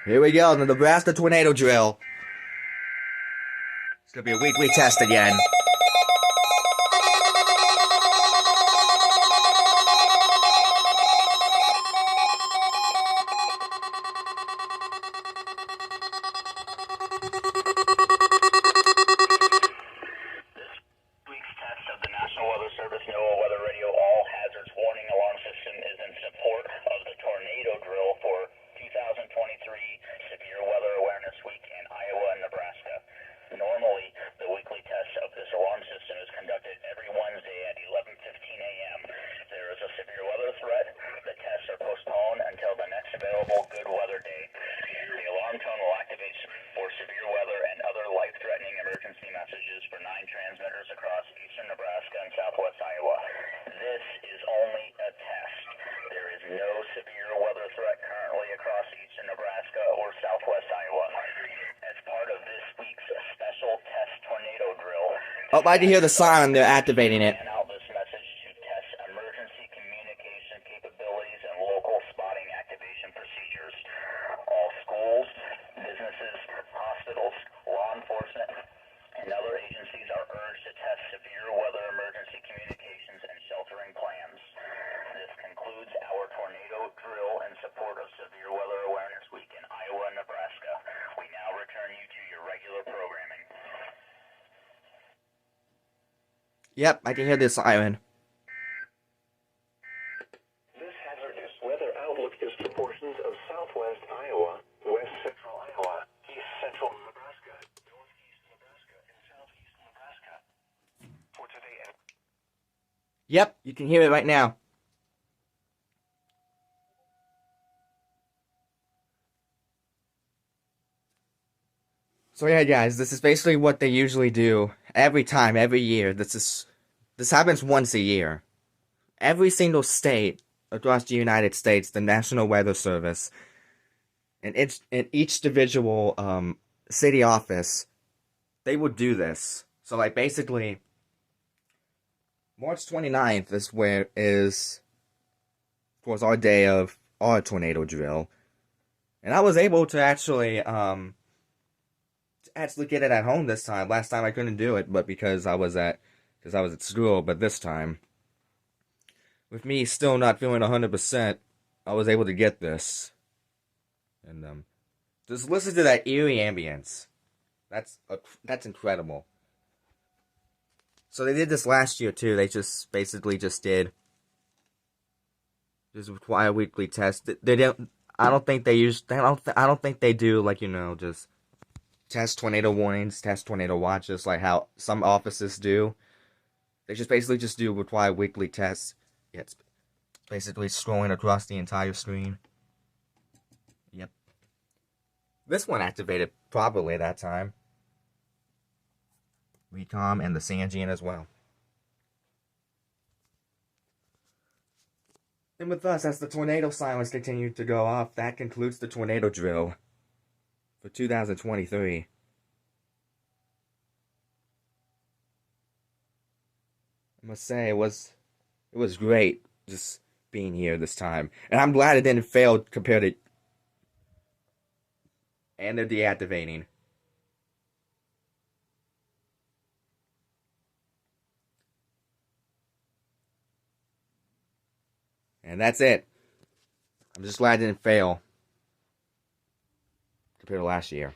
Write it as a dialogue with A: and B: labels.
A: Here we go, the Nebraska tornado drill. It's gonna be a weekly test again.
B: Severe Weather Awareness Week in Iowa and Nebraska. Normally, the weekly test of this alarm system is conducted every Wednesday at 11:15 a.m. If there is a severe weather threat, the tests are postponed until the next available good weather day. The alarm tone will activate for severe weather and other life-threatening emergency messages for 9 transmitters across eastern Nebraska and southwest Iowa. This is only a test. There is no severe weather threat currently across eastern Nebraska or southwest Iowa. As part of this week's special test tornado drill,
A: Oh, I can hear the siren. They're activating it.
B: send out this message to test emergency communication capabilities and local spotting activation procedures. All schools, businesses, hospitals, law enforcement, and other agencies are urged to test severe weather emergency communications and sheltering plans. This concludes our tornado drill in support of Severe Weather Awareness Week in Iowa and Nebraska. We now return you to your regular programming.
A: Yep, I can hear the siren.
C: This hazardous weather outlook is for portions of southwest Iowa, west central Iowa, east central Nebraska, northeast Nebraska, and southeast Nebraska. For today,
A: Yep, you can hear it right now. So yeah, guys, this is basically what they usually do every time, every year. This happens once a year. Every single state across the United States, the National Weather Service, and each individual city office, they would do this. So like basically, March 29th was our day of our tornado drill, and I was able to actually get it at home this time. Last time I couldn't do it, but because I was at school. But this time, with me still not feeling 100%, I was able to get this. And just listen to that eerie ambience. That's incredible. So they did this last year too. They just basically did require weekly tests. They don't. I don't think they use. I don't think they do like just test tornado warnings, test tornado watches, like how some offices do. They just basically do require weekly tests. Yeah, it's basically scrolling across the entire screen. Yep. This one activated properly that time. Recom and the Sanjian as well. And with us, as the tornado sirens continue to go off, that concludes the tornado drill for 2023. I must say, it was great just being here this time. And I'm glad it didn't fail compared to... And they're deactivating. And that's it. I'm just glad it didn't fail compared to last year.